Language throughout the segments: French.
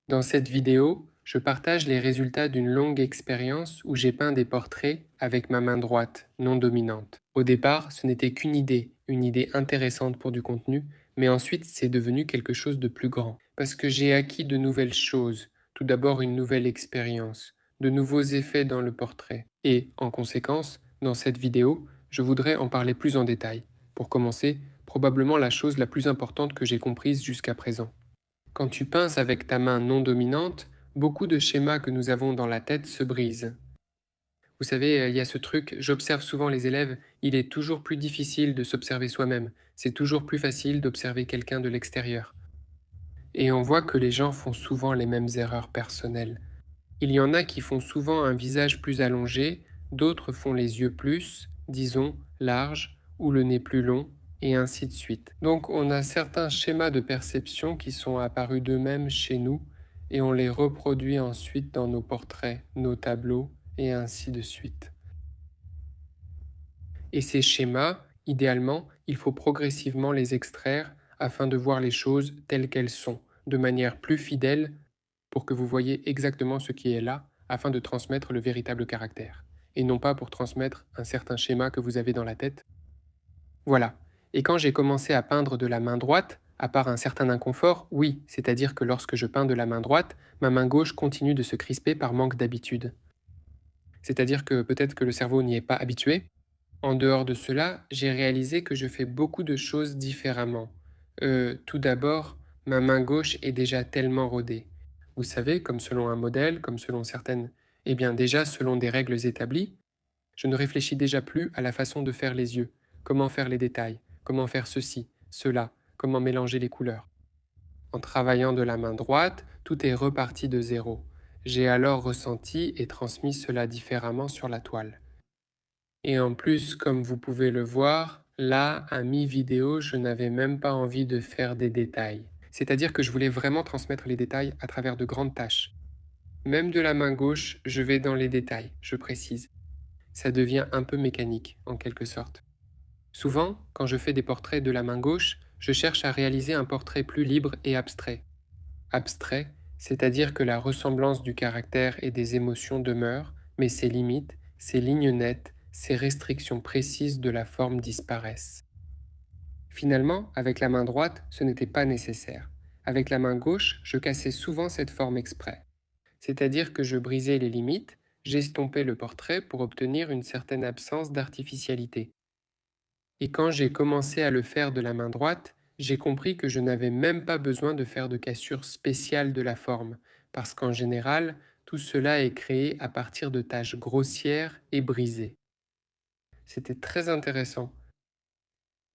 Dans cette vidéo, je partage les résultats d'une longue expérience où j'ai peint des portraits avec ma main droite, non dominante. Au départ, ce n'était qu'une idée, une idée intéressante pour du contenu, mais ensuite c'est devenu quelque chose de plus grand. Parce que j'ai acquis de nouvelles choses, tout d'abord une nouvelle expérience, de nouveaux effets dans le portrait. Et, en conséquence, dans cette vidéo, je voudrais en parler plus en détail. Pour commencer, probablement la chose la plus importante que j'ai comprise jusqu'à présent. Quand tu pinces avec ta main non dominante, beaucoup de schémas que nous avons dans la tête se brisent. Vous savez, il y a ce truc, j'observe souvent les élèves, il est toujours plus difficile de s'observer soi-même, c'est toujours plus facile d'observer quelqu'un de l'extérieur. Et on voit que les gens font souvent les mêmes erreurs personnelles. Il y en a qui font souvent un visage plus allongé, d'autres font les yeux plus, disons, larges, ou le nez plus long, et ainsi de suite. Donc on a certains schémas de perception qui sont apparus d'eux-mêmes chez nous, et on les reproduit ensuite dans nos portraits, nos tableaux, et ainsi de suite. Et ces schémas, idéalement, il faut progressivement les extraire afin de voir les choses telles qu'elles sont, de manière plus fidèle pour que vous voyez exactement ce qui est là, afin de transmettre le véritable caractère, et non pas pour transmettre un certain schéma que vous avez dans la tête. Voilà. Et quand j'ai commencé à peindre de la main droite, à part un certain inconfort, oui, c'est-à-dire que lorsque je peins de la main droite, ma main gauche continue de se crisper par manque d'habitude. C'est-à-dire que peut-être que le cerveau n'y est pas habitué. En dehors de cela, j'ai réalisé que je fais beaucoup de choses différemment. Tout d'abord, ma main gauche est déjà tellement rodée. Vous savez, comme selon un modèle, comme selon certaines... Eh bien déjà, selon des règles établies, je ne réfléchis déjà plus à la façon de faire les yeux, comment faire les détails, comment faire ceci, cela, comment mélanger les couleurs. En travaillant de la main droite, tout est reparti de zéro. J'ai alors ressenti et transmis cela différemment sur la toile. Et en plus, comme vous pouvez le voir, là, à mi-vidéo, je n'avais même pas envie de faire des détails. C'est-à-dire que je voulais vraiment transmettre les détails à travers de grandes tâches. Même de la main gauche, je vais dans les détails, je précise. Ça devient un peu mécanique, en quelque sorte. Souvent, quand je fais des portraits de la main gauche, je cherche à réaliser un portrait plus libre et abstrait. Abstrait, c'est-à-dire que la ressemblance du caractère et des émotions demeure, mais ses limites, ses lignes nettes, ses restrictions précises de la forme disparaissent. Finalement, avec la main droite, ce n'était pas nécessaire. Avec la main gauche, je cassais souvent cette forme exprès. C'est-à-dire que je brisais les limites, j'estompais le portrait pour obtenir une certaine absence d'artificialité. Et quand j'ai commencé à le faire de la main droite, j'ai compris que je n'avais même pas besoin de faire de cassure spéciale de la forme, parce qu'en général, tout cela est créé à partir de tâches grossières et brisées. C'était très intéressant.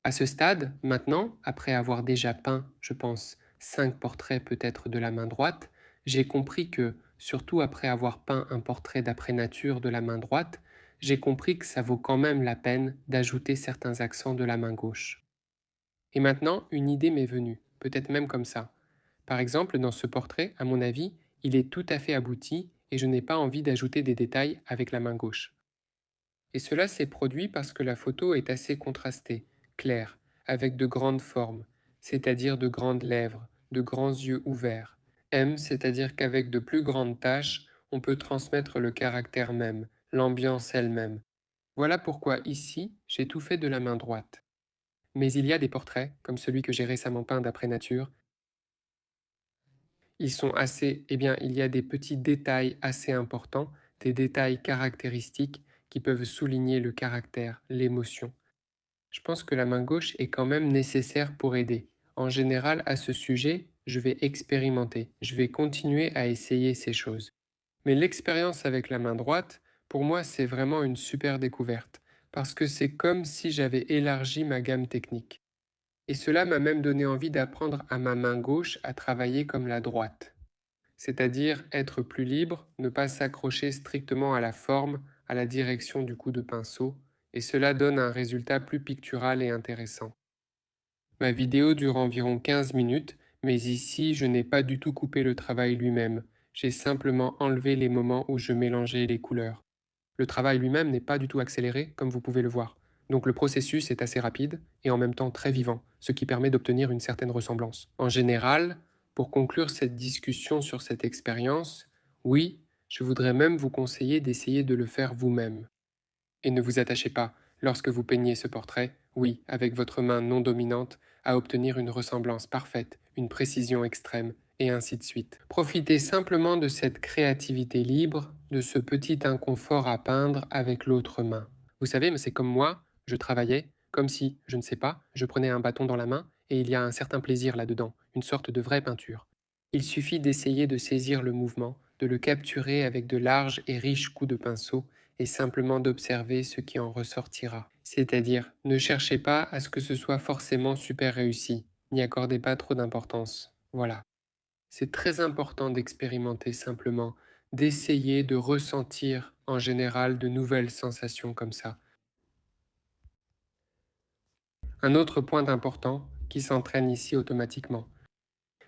À ce stade, maintenant, après avoir déjà peint, je pense, 5 portraits peut-être de la main droite, j'ai compris que, surtout après avoir peint un portrait d'après nature de la main droite, j'ai compris que ça vaut quand même la peine d'ajouter certains accents de la main gauche. Et maintenant, une idée m'est venue, peut-être même comme ça. Par exemple, dans ce portrait, à mon avis, il est tout à fait abouti et je n'ai pas envie d'ajouter des détails avec la main gauche. Et cela s'est produit parce que la photo est assez contrastée, claire, avec de grandes formes, c'est-à-dire de grandes lèvres, de grands yeux ouverts. M, c'est-à-dire qu'avec de plus grandes taches, on peut transmettre le caractère même, l'ambiance elle-même. Voilà pourquoi ici, j'ai tout fait de la main droite. Mais il y a des portraits, comme celui que j'ai récemment peint d'après nature. Ils sont assez, eh bien, il y a des petits détails assez importants, des détails caractéristiques qui peuvent souligner le caractère, l'émotion. Je pense que la main gauche est quand même nécessaire pour aider. En général, à ce sujet, je vais expérimenter, je vais continuer à essayer ces choses. Mais l'expérience avec la main droite, pour moi, c'est vraiment une super découverte, parce que c'est comme si j'avais élargi ma gamme technique. Et cela m'a même donné envie d'apprendre à ma main gauche à travailler comme la droite. C'est-à-dire être plus libre, ne pas s'accrocher strictement à la forme, à la direction du coup de pinceau, et cela donne un résultat plus pictural et intéressant. Ma vidéo dure environ 15 minutes, mais ici je n'ai pas du tout coupé le travail lui-même, j'ai simplement enlevé les moments où je mélangeais les couleurs. Le travail lui-même n'est pas du tout accéléré, comme vous pouvez le voir. Donc le processus est assez rapide et en même temps très vivant, ce qui permet d'obtenir une certaine ressemblance. En général, Pour conclure cette discussion sur cette expérience, oui, je voudrais même vous conseiller d'essayer de le faire vous-même. Et ne vous attachez pas, lorsque vous peignez ce portrait, oui, avec votre main non dominante, à obtenir une ressemblance parfaite, une précision extrême, et ainsi de suite. Profitez simplement de cette créativité libre, de ce petit inconfort à peindre avec l'autre main. Vous savez, mais c'est comme moi, je travaillais, comme si, je ne sais pas, je prenais un bâton dans la main, et il y a un certain plaisir là-dedans, une sorte de vraie peinture. Il suffit d'essayer de saisir le mouvement, de le capturer avec de larges et riches coups de pinceau, et simplement d'observer ce qui en ressortira. C'est-à-dire, ne cherchez pas à ce que ce soit forcément super réussi, n'y accordez pas trop d'importance. Voilà. C'est très important d'expérimenter simplement, d'essayer de ressentir en général de nouvelles sensations comme ça. Un autre point important qui s'entraîne ici automatiquement,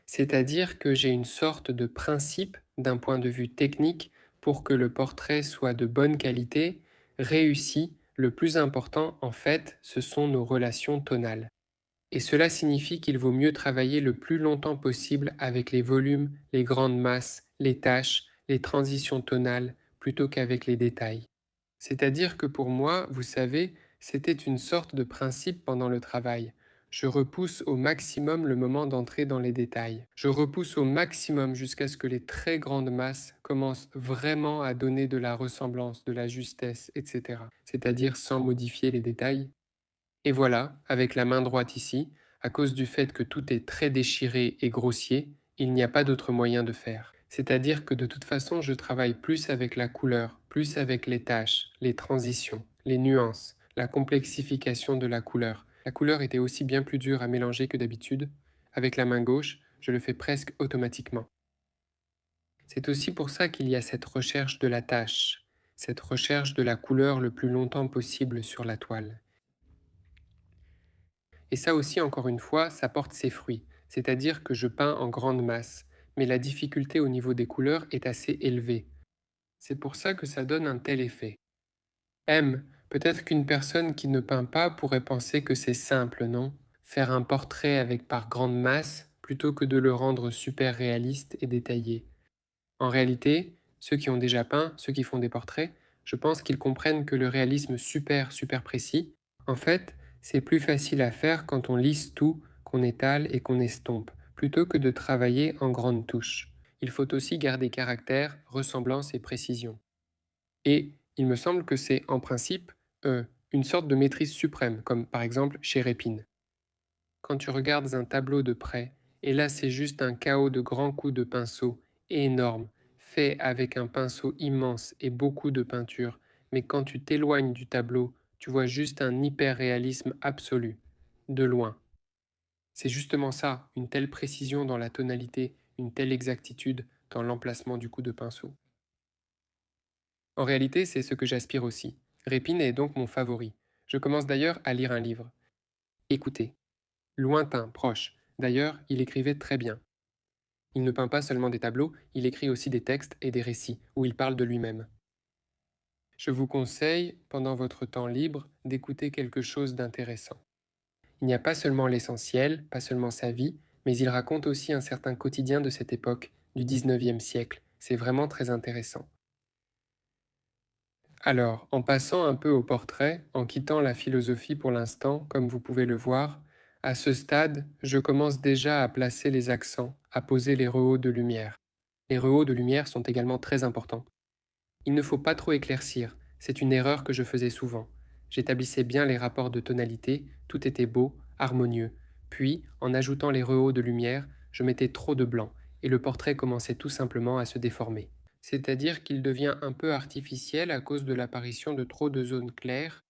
c'est-à-dire que j'ai une sorte de principe d'un point de vue technique pour que le portrait soit de bonne qualité, réussi. Le plus important, en fait, ce sont nos relations tonales. Et cela signifie qu'il vaut mieux travailler le plus longtemps possible avec les volumes, les grandes masses, les taches, les transitions tonales, plutôt qu'avec les détails. C'est-à-dire que pour moi, vous savez, c'était une sorte de principe pendant le travail. Je repousse au maximum le moment d'entrer dans les détails. Je repousse au maximum jusqu'à ce que les très grandes masses commencent vraiment à donner de la ressemblance, de la justesse, etc. C'est-à-dire sans modifier les détails. Et voilà, avec la main droite ici, à cause du fait que tout est très déchiré et grossier, il n'y a pas d'autre moyen de faire. C'est-à-dire que de toute façon, je travaille plus avec la couleur, plus avec les taches, les transitions, les nuances, la complexification de la couleur. La couleur était aussi bien plus dure à mélanger que d'habitude. Avec la main gauche, je le fais presque automatiquement. C'est aussi pour ça qu'il y a cette recherche de la tache, cette recherche de la couleur le plus longtemps possible sur la toile. Et ça aussi, encore une fois, ça porte ses fruits, c'est-à-dire que je peins en grande masse, mais la difficulté au niveau des couleurs est assez élevée. C'est pour ça que ça donne un tel effet. M, peut-être qu'une personne qui ne peint pas pourrait penser que c'est simple, non? Faire un portrait avec par grande masse plutôt que de le rendre super réaliste et détaillé. En réalité, ceux qui ont déjà peint, ceux qui font des portraits, je pense qu'ils comprennent que le réalisme super précis, en fait, c'est plus facile à faire quand on lisse tout, qu'on étale et qu'on estompe, plutôt que de travailler en grandes touches. Il faut aussi garder caractère, ressemblance et précision. Et il me semble que c'est, en principe, une sorte de maîtrise suprême, comme par exemple chez Répine. Quand tu regardes un tableau de près, et là c'est juste un chaos de grands coups de pinceau, énormes, faits avec un pinceau immense et beaucoup de peinture, mais quand tu t'éloignes du tableau, tu vois juste un hyper-réalisme absolu, de loin. C'est justement ça, une telle précision dans la tonalité, une telle exactitude dans l'emplacement du coup de pinceau. En réalité, c'est ce que j'aspire aussi. Répine est donc mon favori. Je commence d'ailleurs à lire un livre. Écoutez. Lointain, proche. D'ailleurs, il écrivait très bien. Il ne peint pas seulement des tableaux, il écrit aussi des textes et des récits, où il parle de lui-même. Je vous conseille, pendant votre temps libre, d'écouter quelque chose d'intéressant. Il n'y a pas seulement l'essentiel, pas seulement sa vie, mais il raconte aussi un certain quotidien de cette époque, du 19e siècle. C'est vraiment très intéressant. Alors, en passant un peu au portrait, en quittant la philosophie pour l'instant, comme vous pouvez le voir, à ce stade, je commence déjà à placer les accents, à poser les rehauts de lumière. Les rehauts de lumière sont également très importants. Il ne faut pas trop éclaircir, c'est une erreur que je faisais souvent. J'établissais bien les rapports de tonalité, tout était beau, harmonieux. Puis, en ajoutant les rehauts de lumière, je mettais trop de blanc, et le portrait commençait tout simplement à se déformer. C'est-à-dire qu'il devient un peu artificiel à cause de l'apparition de trop de zones claires.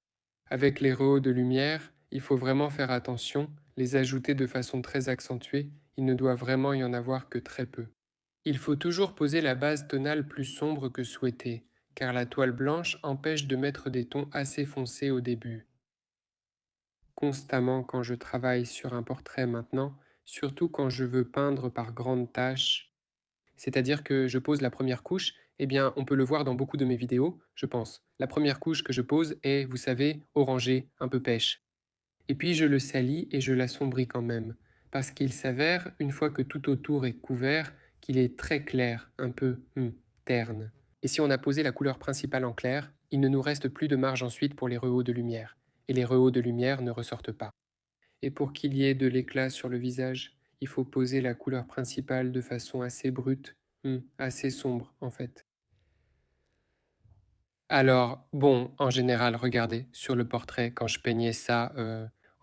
Avec les rehauts de lumière, il faut vraiment faire attention, les ajouter de façon très accentuée, il ne doit vraiment y en avoir que très peu. Il faut toujours poser la base tonale plus sombre que souhaité, car la toile blanche empêche de mettre des tons assez foncés au début. Constamment quand je travaille sur un portrait maintenant, surtout quand je veux peindre par grandes taches, c'est-à-dire que je pose la première couche, eh bien, on peut le voir dans beaucoup de mes vidéos, je pense. La première couche que je pose est, vous savez, orangée, un peu pêche. Et puis je le salis et je l'assombris quand même, parce qu'il s'avère, une fois que tout autour est couvert, qu'il est très clair, un peu terne. Et si on a posé la couleur principale en clair, il ne nous reste plus de marge ensuite pour les rehauts de lumière, et les rehauts de lumière ne ressortent pas. Et pour qu'il y ait de l'éclat sur le visage, il faut poser la couleur principale de façon assez brute, assez sombre en fait. Alors, bon, en général, regardez, sur le portrait, quand je peignais ça,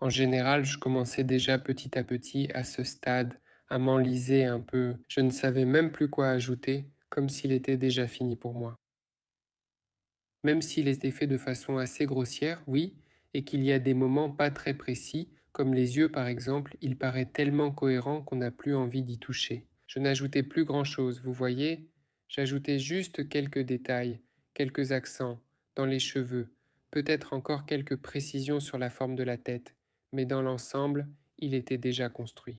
en général, je commençais déjà petit à petit, à ce stade, à m'enliser un peu. Je ne savais même plus quoi ajouter, comme s'il était déjà fini pour moi. Même s'il était fait de façon assez grossière, oui, et qu'il y a des moments pas très précis, comme les yeux par exemple, il paraît tellement cohérent qu'on n'a plus envie d'y toucher. Je n'ajoutais plus grand-chose, vous voyez? J'ajoutais juste quelques détails, quelques accents, dans les cheveux, peut-être encore quelques précisions sur la forme de la tête, mais dans l'ensemble, il était déjà construit.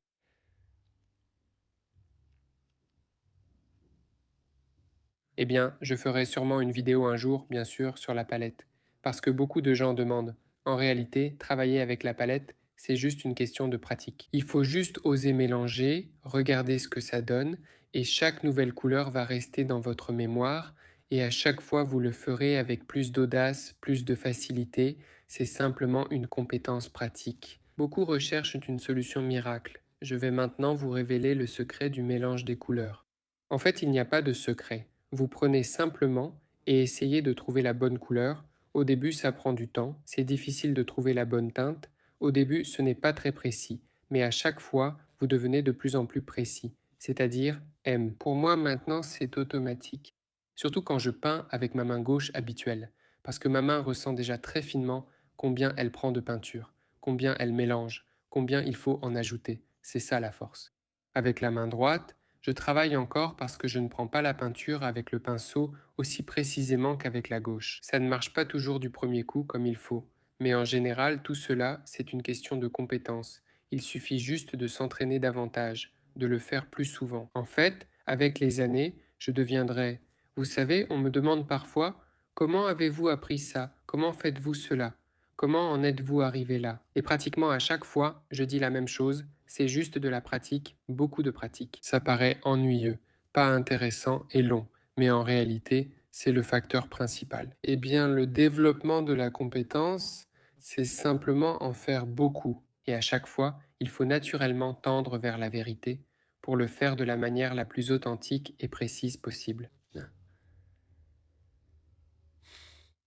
Eh bien, je ferai sûrement une vidéo un jour, bien sûr, sur la palette. Parce que beaucoup de gens demandent. En réalité, travailler avec la palette, c'est juste une question de pratique. Il faut juste oser mélanger, regarder ce que ça donne, et chaque nouvelle couleur va rester dans votre mémoire, et à chaque fois vous le ferez avec plus d'audace, plus de facilité, c'est simplement une compétence pratique. Beaucoup recherchent une solution miracle. Je vais maintenant vous révéler le secret du mélange des couleurs. En fait, il n'y a pas de secret. Vous prenez simplement et essayez de trouver la bonne couleur. Au début, ça prend du temps, c'est difficile de trouver la bonne teinte. Au début, ce n'est pas très précis, mais à chaque fois, vous devenez de plus en plus précis, c'est-à-dire M. Pour moi, maintenant, c'est automatique. Surtout quand je peins avec ma main gauche habituelle, parce que ma main ressent déjà très finement combien elle prend de peinture, combien elle mélange, combien il faut en ajouter. C'est ça la force. Avec la main droite, je travaille encore parce que je ne prends pas la peinture avec le pinceau aussi précisément qu'avec la gauche. Ça ne marche pas toujours du premier coup comme il faut, mais en général tout cela c'est une question de compétence. Il suffit juste de s'entraîner davantage, de le faire plus souvent. En fait, avec les années, je deviendrai... Vous savez, on me demande parfois comment avez-vous appris ça? Comment faites-vous cela? Comment en êtes-vous arrivé là? Et pratiquement à chaque fois, je dis la même chose, c'est juste de la pratique, beaucoup de pratique. Ça paraît ennuyeux, pas intéressant et long, mais en réalité, c'est le facteur principal. Eh bien, le développement de la compétence, c'est simplement en faire beaucoup. Et à chaque fois, il faut naturellement tendre vers la vérité pour le faire de la manière la plus authentique et précise possible.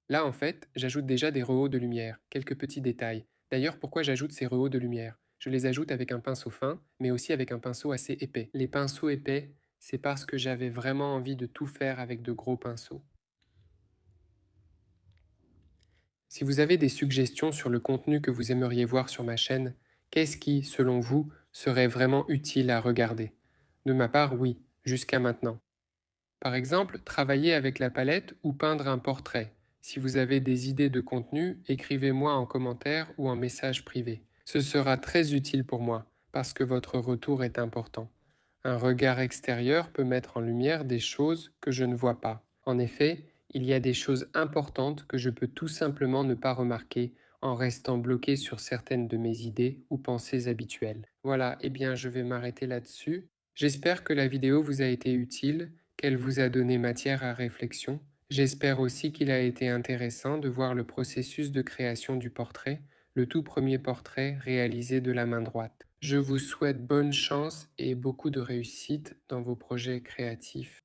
Là, en fait, j'ajoute déjà des rehauts de lumière, quelques petits détails. D'ailleurs, pourquoi j'ajoute ces rehauts de lumière? Je les ajoute avec un pinceau fin, mais aussi avec un pinceau assez épais. Les pinceaux épais, c'est parce que j'avais vraiment envie de tout faire avec de gros pinceaux. Si vous avez des suggestions sur le contenu que vous aimeriez voir sur ma chaîne, qu'est-ce qui, selon vous, serait vraiment utile à regarder? De ma part, oui, jusqu'à maintenant. Par exemple, travailler avec la palette ou peindre un portrait. Si vous avez des idées de contenu, écrivez-moi en commentaire ou en message privé. Ce sera très utile pour moi, parce que votre retour est important. Un regard extérieur peut mettre en lumière des choses que je ne vois pas. En effet, il y a des choses importantes que je peux tout simplement ne pas remarquer en restant bloqué sur certaines de mes idées ou pensées habituelles. Voilà, eh bien je vais m'arrêter là-dessus. J'espère que la vidéo vous a été utile, qu'elle vous a donné matière à réflexion. J'espère aussi qu'il a été intéressant de voir le processus de création du portrait, le tout premier portrait réalisé de la main droite. Je vous souhaite bonne chance et beaucoup de réussite dans vos projets créatifs.